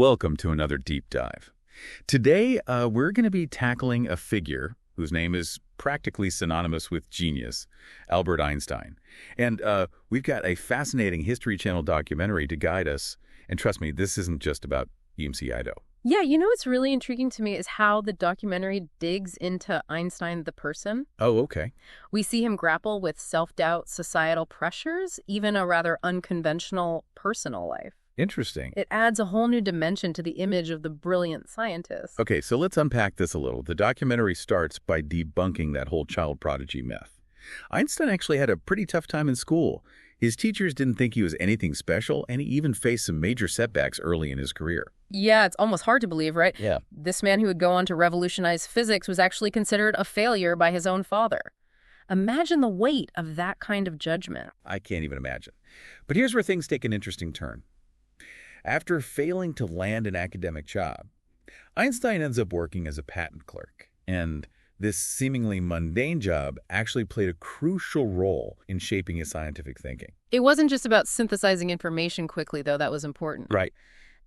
Welcome to another deep dive. Today, we're going to be tackling a figure whose name is practically synonymous with genius, Albert Einstein. And we've got a fascinating History Channel documentary to guide us. And trust me, this isn't just about EMC Ido. Yeah, what's really intriguing to me is how the documentary digs into Einstein the person. Oh, okay. We see him grapple with self-doubt, societal pressures, even a rather unconventional personal life. Interesting. It adds a whole new dimension to the image of the brilliant scientist. Okay, so let's unpack this a little. The documentary starts by debunking that whole child prodigy myth. Einstein actually had a pretty tough time in school. His teachers didn't think he was anything special, and he even faced some major setbacks early in his career. Yeah, it's almost hard to believe, right? Yeah. This man who would go on to revolutionize physics was actually considered a failure by his own father. Imagine the weight of that kind of judgment. I can't even imagine. But here's where things take an interesting turn. After failing to land an academic job, Einstein ends up working as a patent clerk. And this seemingly mundane job actually played a crucial role in shaping his scientific thinking. It wasn't just about synthesizing information quickly, though. That was important. Right.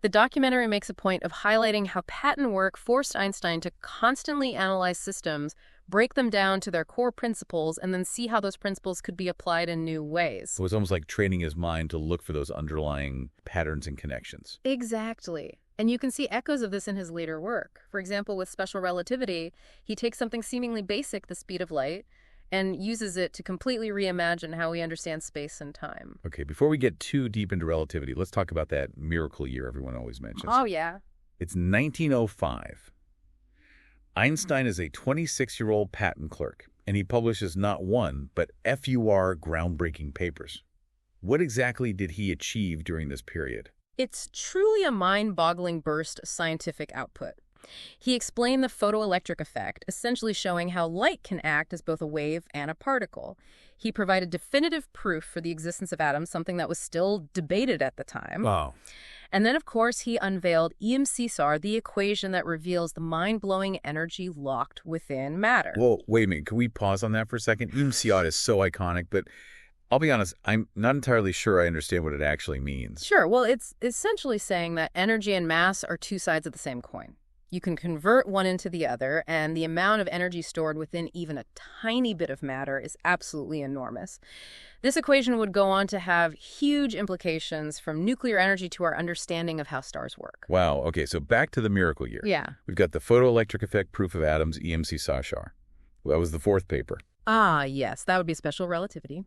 The documentary makes a point of highlighting how patent work forced Einstein to constantly analyze systems, break them down to their core principles, and then see how those principles could be applied in new ways. It was almost like training his mind to look for those underlying patterns and connections. Exactly. And you can see echoes of this in his later work. For example, with special relativity, he takes something seemingly basic, the speed of light, and uses it to completely reimagine how we understand space and time. Okay, before we get too deep into relativity, let's talk about that miracle year everyone always mentions. Oh, yeah. It's 1905. Einstein is a 26-year-old patent clerk, and he publishes not one, but FUR groundbreaking papers. What exactly did he achieve during this period? It's truly a mind-boggling burst of scientific output. He explained the photoelectric effect, essentially showing how light can act as both a wave and a particle. He provided definitive proof for the existence of atoms, something that was still debated at the time. Wow. And then, of course, he unveiled EMC, the equation that reveals the mind-blowing energy locked within matter. Whoa, wait a minute. Can we pause on that for a second? EMC is so iconic, but I'll be honest, I'm not entirely sure I understand what it actually means. Sure. Well, it's essentially saying that energy and mass are two sides of the same coin. You can convert one into the other, and the amount of energy stored within even a tiny bit of matter is absolutely enormous. This equation would go on to have huge implications from nuclear energy to our understanding of how stars work. Wow. Okay, so back to the miracle year. Yeah. We've got the photoelectric effect proof of atoms, EMC Sashar. That was the fourth paper. Ah, yes, that would be special relativity.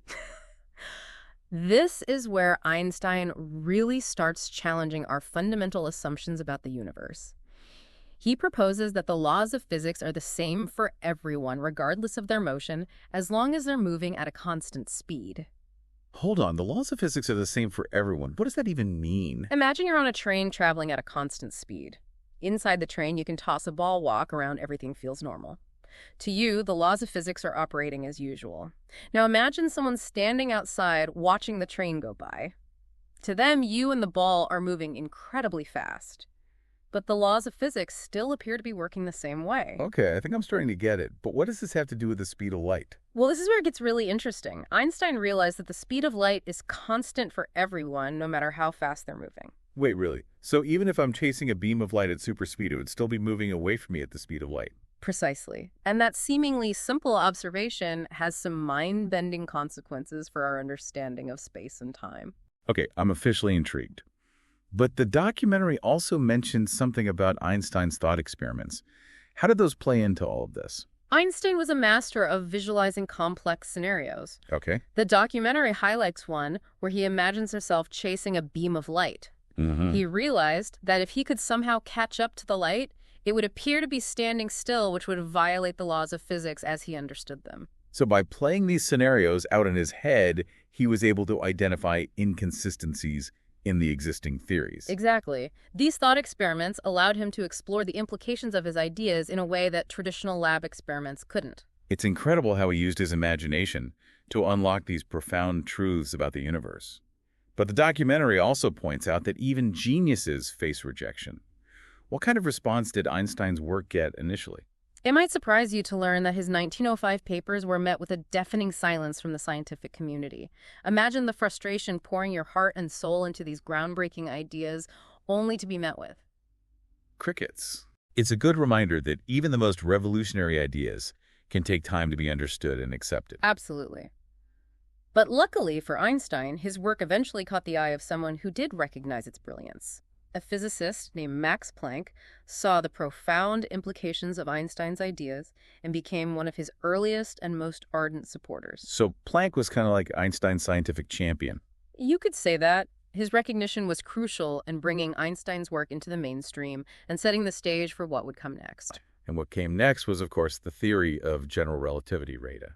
This is where Einstein really starts challenging our fundamental assumptions about the universe. He proposes that the laws of physics are the same for everyone, regardless of their motion, as long as they're moving at a constant speed. Hold on, the laws of physics are the same for everyone. What does that even mean? Imagine you're on a train traveling at a constant speed. Inside the train, you can toss a ball, walk around, everything feels normal. To you, the laws of physics are operating as usual. Now imagine someone standing outside watching the train go by. To them, you and the ball are moving incredibly fast. But the laws of physics still appear to be working the same way. Okay, I think I'm starting to get it. But what does this have to do with the speed of light? Well, this is where it gets really interesting. Einstein realized that the speed of light is constant for everyone, no matter how fast they're moving. Wait, really? So even if I'm chasing a beam of light at super speed, it would still be moving away from me at the speed of light? Precisely. And that seemingly simple observation has some mind-bending consequences for our understanding of space and time. Okay, I'm officially intrigued. But the documentary also mentions something about Einstein's thought experiments. How did those play into all of this? Einstein was a master of visualizing complex scenarios. Okay. The documentary highlights one where he imagines himself chasing a beam of light. He realized that if he could somehow catch up to the light, it would appear to be standing still, which would violate the laws of physics as he understood them. So by playing these scenarios out in his head, he was able to identify inconsistencies in the existing theories. Exactly. These thought experiments allowed him to explore the implications of his ideas in a way that traditional lab experiments couldn't. It's incredible how he used his imagination to unlock these profound truths about the universe. But the documentary also points out that even geniuses face rejection. What kind of response did Einstein's work get initially? It might surprise you to learn that his 1905 papers were met with a deafening silence from the scientific community. Imagine the frustration pouring your heart and soul into these groundbreaking ideas only to be met with. crickets. It's a good reminder that even the most revolutionary ideas can take time to be understood and accepted. Absolutely. But luckily for Einstein, his work eventually caught the eye of someone who did recognize its brilliance. A physicist named Max Planck saw the profound implications of Einstein's ideas and became one of his earliest and most ardent supporters. So Planck was kind of like Einstein's scientific champion. You could say that. His recognition was crucial in bringing Einstein's work into the mainstream and setting the stage for what would come next. And what came next was, of course, the theory of general relativity, Rita.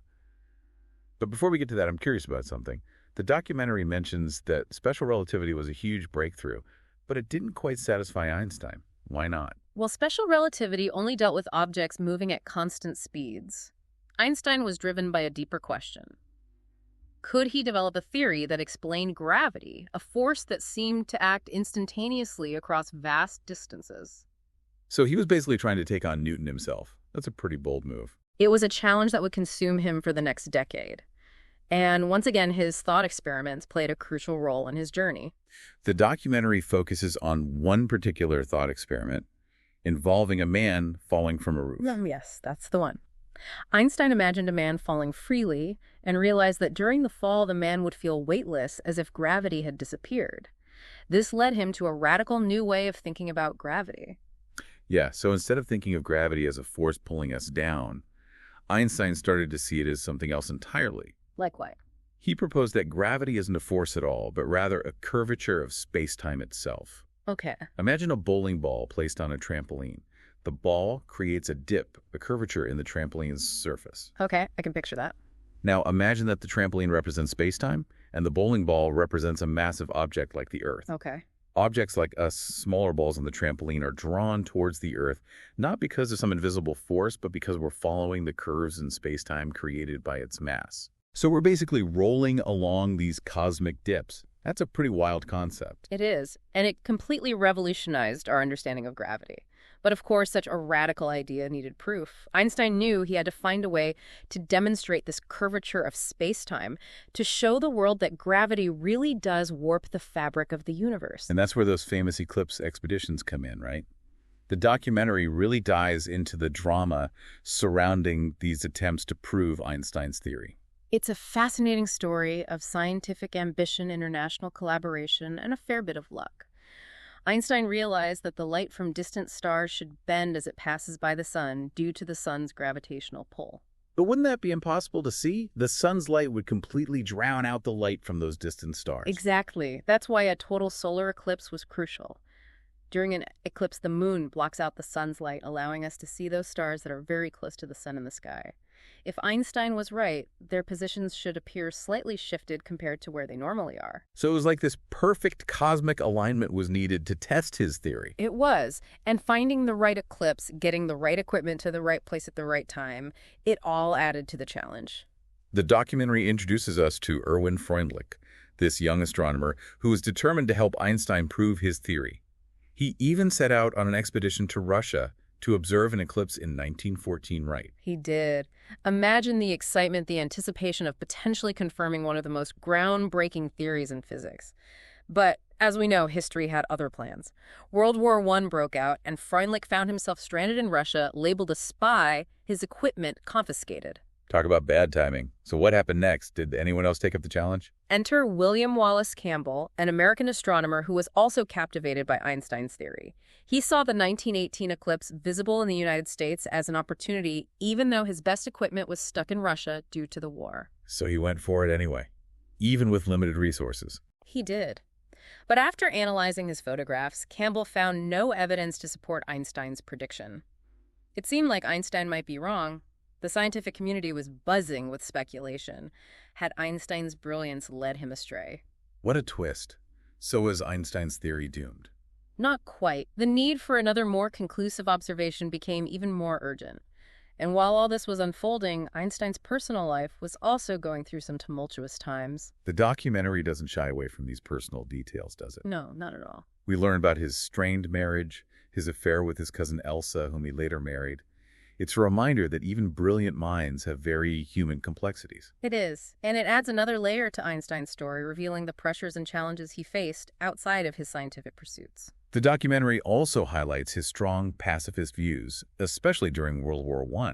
But before we get to that, I'm curious about something. The documentary mentions that special relativity was a huge breakthrough, but it didn't quite satisfy Einstein. Why not? Well, special relativity only dealt with objects moving at constant speeds. Einstein was driven by a deeper question. Could he develop a theory that explained gravity, a force that seemed to act instantaneously across vast distances? So he was basically trying to take on Newton himself. That's a pretty bold move. It was a challenge that would consume him for the next decade. And once again, his thought experiments played a crucial role in his journey. The documentary focuses on one particular thought experiment involving a man falling from a roof. Yes, that's the one. Einstein imagined a man falling freely and realized that during the fall, the man would feel weightless as if gravity had disappeared. This led him to a radical new way of thinking about gravity. Yeah, so instead of thinking of gravity as a force pulling us down, Einstein started to see it as something else entirely. Like what? He proposed that gravity isn't a force at all, but rather a curvature of space-time itself. Okay. Imagine a bowling ball placed on a trampoline. The ball creates a dip, a curvature in the trampoline's surface. Okay, I can picture that. Now imagine that the trampoline represents space-time, and the bowling ball represents a massive object like the Earth. Okay. Objects like us, smaller balls on the trampoline, are drawn towards the Earth, not because of some invisible force, but because we're following the curves in space-time created by its mass. So we're basically rolling along these cosmic dips. That's a pretty wild concept. It is, and it completely revolutionized our understanding of gravity. But of course, such a radical idea needed proof. Einstein knew he had to find a way to demonstrate this curvature of space-time to show the world that gravity really does warp the fabric of the universe. And that's where those famous eclipse expeditions come in, right? The documentary really dives into the drama surrounding these attempts to prove Einstein's theory. It's a fascinating story of scientific ambition, international collaboration, and a fair bit of luck. Einstein realized that the light from distant stars should bend as it passes by the sun due to the sun's gravitational pull. But wouldn't that be impossible to see? The sun's light would completely drown out the light from those distant stars. Exactly. That's why a total solar eclipse was crucial. During an eclipse, the moon blocks out the sun's light, allowing us to see those stars that are very close to the sun in the sky. If Einstein was right, their positions should appear slightly shifted compared to where they normally are. So it was like this perfect cosmic alignment was needed to test his theory. It was. And finding the right eclipse, getting the right equipment to the right place at the right time, it all added to the challenge. The documentary introduces us to Erwin Freundlich, this young astronomer who was determined to help Einstein prove his theory. He even set out on an expedition to Russia to observe an eclipse in 1914, right? He did. Imagine the excitement, the anticipation of potentially confirming one of the most groundbreaking theories in physics. But as we know, history had other plans. World War I broke out, and Freundlich found himself stranded in Russia, labeled a spy, his equipment confiscated. Talk about bad timing. So what happened next? Did anyone else take up the challenge? Enter William Wallace Campbell, an American astronomer who was also captivated by Einstein's theory. He saw the 1918 eclipse visible in the United States as an opportunity, even though his best equipment was stuck in Russia due to the war. So he went for it anyway, even with limited resources. He did. But after analyzing his photographs, Campbell found no evidence to support Einstein's prediction. It seemed like Einstein might be wrong. The scientific community was buzzing with speculation. Had Einstein's brilliance led him astray? What a twist. So was Einstein's theory doomed? Not quite. The need for another more conclusive observation became even more urgent. And while all this was unfolding, Einstein's personal life was also going through some tumultuous times. The documentary doesn't shy away from these personal details, does it? No, not at all. We learn about his strained marriage, his affair with his cousin Elsa, whom he later married. It's a reminder that even brilliant minds have very human complexities. It is, and it adds another layer to Einstein's story, revealing the pressures and challenges he faced outside of his scientific pursuits. The documentary also highlights his strong pacifist views, especially during World War I.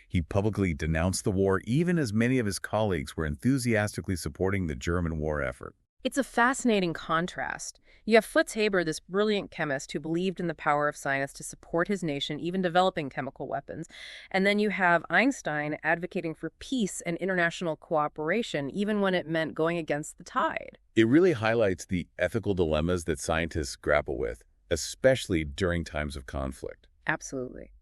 He publicly denounced the war even as many of his colleagues were enthusiastically supporting the German war effort. It's a fascinating contrast. You have Fritz Haber, this brilliant chemist who believed in the power of science to support his nation, even developing chemical weapons. And then you have Einstein advocating for peace and international cooperation, even when it meant going against the tide. It really highlights the ethical dilemmas that scientists grapple with, especially during times of conflict. Absolutely.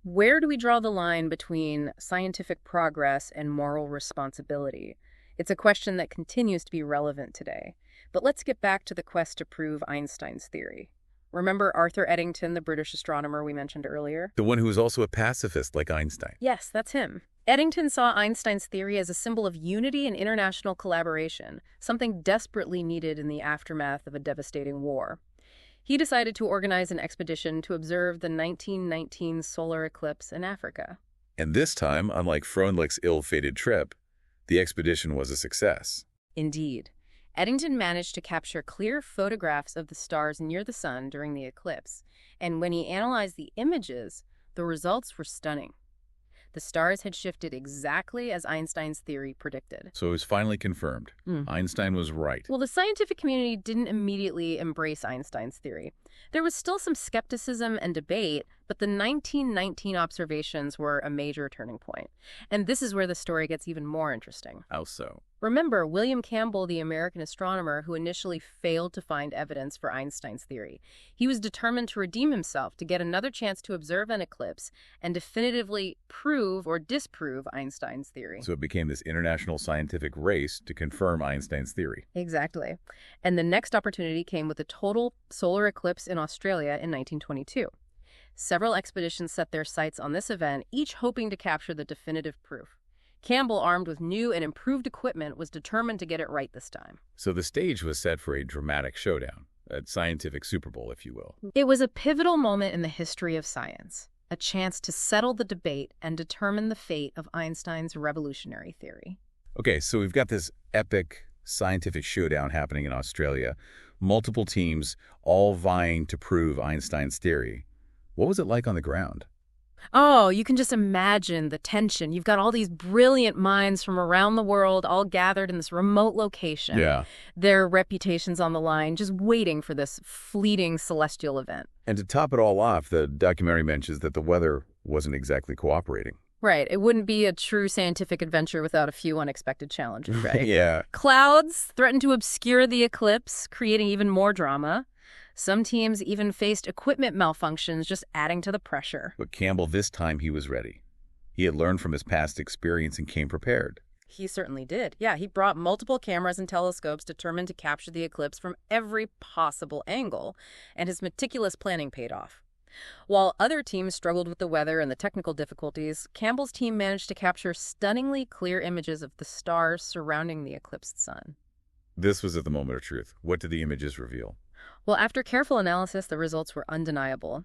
Where do we draw the line between scientific progress and moral responsibility? It's a question that continues to be relevant today. But let's get back to the quest to prove Einstein's theory. Remember Arthur Eddington, the British astronomer we mentioned earlier? The one who was also a pacifist like Einstein. Yes, that's him. Eddington saw Einstein's theory as a symbol of unity and international collaboration, something desperately needed in the aftermath of a devastating war. He decided to organize an expedition to observe the 1919 solar eclipse in Africa. And this time, unlike Freundlich's ill-fated trip, the expedition was a success. Indeed. Eddington managed to capture clear photographs of the stars near the sun during the eclipse, and when he analyzed the images, the results were stunning. The stars had shifted exactly as Einstein's theory predicted. So it was finally confirmed. Einstein was right. Well, the scientific community didn't immediately embrace Einstein's theory. There was still some skepticism and debate, but the 1919 observations were a major turning point. And this is where the story gets even more interesting. How so? Remember, William Campbell, the American astronomer who initially failed to find evidence for Einstein's theory. He was determined to redeem himself, to get another chance to observe an eclipse and definitively prove or disprove Einstein's theory. So it became this international scientific race to confirm Einstein's theory. Exactly. And the next opportunity came with a total solar eclipse in Australia in 1922. Several expeditions set their sights on this event, each hoping to capture the definitive proof. Campbell, armed with new and improved equipment, was determined to get it right this time. So the stage was set for a dramatic showdown, a scientific Super Bowl, if you will. It was a pivotal moment in the history of science, a chance to settle the debate and determine the fate of Einstein's revolutionary theory. Okay, so we've got this epic scientific showdown happening in Australia, multiple teams all vying to prove Einstein's theory. What was it like on the ground? Oh, you can just imagine the tension. You've got all these brilliant minds from around the world all gathered in this remote location. Yeah. Their reputations on the line, just waiting for this fleeting celestial event. And to top it all off, the documentary mentions that the weather wasn't exactly cooperating. Right. It wouldn't be a true scientific adventure without a few unexpected challenges, right? Yeah. Clouds threatened to obscure the eclipse, creating even more drama. Some teams even faced equipment malfunctions, just adding to the pressure. But Campbell, this time he was ready. He had learned from his past experience and came prepared. He certainly did. Yeah, he brought multiple cameras and telescopes determined to capture the eclipse from every possible angle, and his meticulous planning paid off. While other teams struggled with the weather and the technical difficulties, Campbell's team managed to capture stunningly clear images of the stars surrounding the eclipsed sun. This was at the moment of truth. What did the images reveal? Well, after careful analysis, the results were undeniable.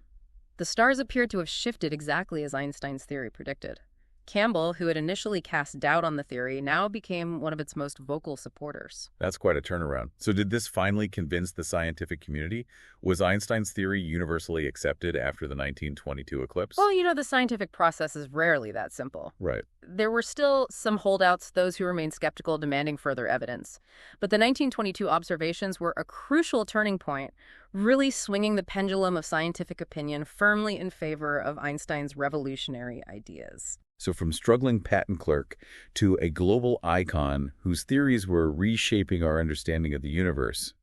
The stars appeared to have shifted exactly as Einstein's theory predicted. Campbell, who had initially cast doubt on the theory, now became one of its most vocal supporters. That's quite a turnaround. So did this finally convince the scientific community? Was Einstein's theory universally accepted after the 1922 eclipse? Well, you know, the scientific process is rarely that simple. Right. There were still some holdouts, those who remained skeptical, demanding further evidence. But the 1922 observations were a crucial turning point, really swinging the pendulum of scientific opinion firmly in favor of Einstein's revolutionary ideas. So from struggling patent clerk to a global icon whose theories were reshaping our understanding of the universe,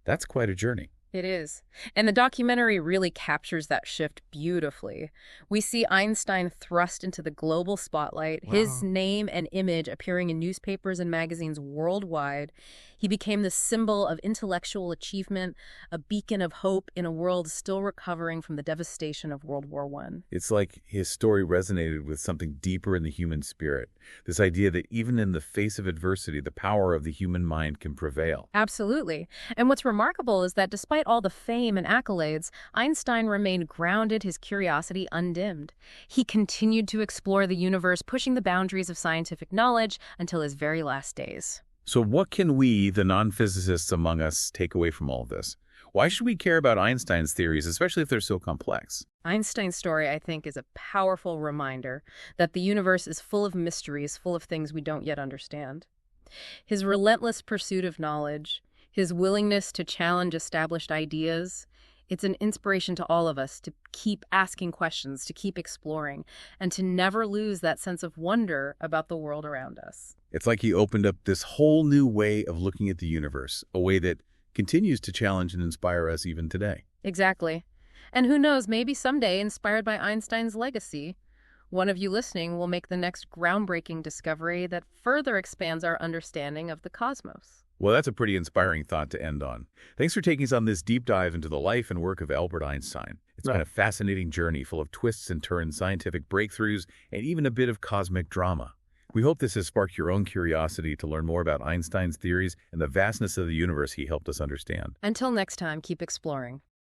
that's quite a journey. It is. And the documentary really captures that shift beautifully. We see Einstein thrust into the global spotlight, his name and image appearing in newspapers and magazines worldwide. He became the symbol of intellectual achievement, a beacon of hope in a world still recovering from the devastation of World War I. It's like his story resonated with something deeper in the human spirit, this idea that even in the face of adversity, the power of the human mind can prevail. Absolutely. And what's remarkable is that despite all the fame and accolades, Einstein remained grounded, his curiosity undimmed. He continued to explore the universe, pushing the boundaries of scientific knowledge until his very last days. So what can we, the non-physicists among us, take away from all of this? Why should we care about Einstein's theories, especially if they're so complex? Einstein's story, I think, is a powerful reminder that the universe is full of mysteries, full of things we don't yet understand. His relentless pursuit of knowledge, his willingness to challenge established ideas, it's an inspiration to all of us to keep asking questions, to keep exploring, and to never lose that sense of wonder about the world around us. It's like he opened up this whole new way of looking at the universe, a way that continues to challenge and inspire us even today. Exactly. And who knows, maybe someday, inspired by Einstein's legacy, one of you listening will make the next groundbreaking discovery that further expands our understanding of the cosmos. Well, that's a pretty inspiring thought to end on. Thanks for taking us on this deep dive into the life and work of Albert Einstein. It's been a fascinating journey full of twists and turns, scientific breakthroughs, and even a bit of cosmic drama. We hope this has sparked your own curiosity to learn more about Einstein's theories and the vastness of the universe he helped us understand. Until next time, keep exploring.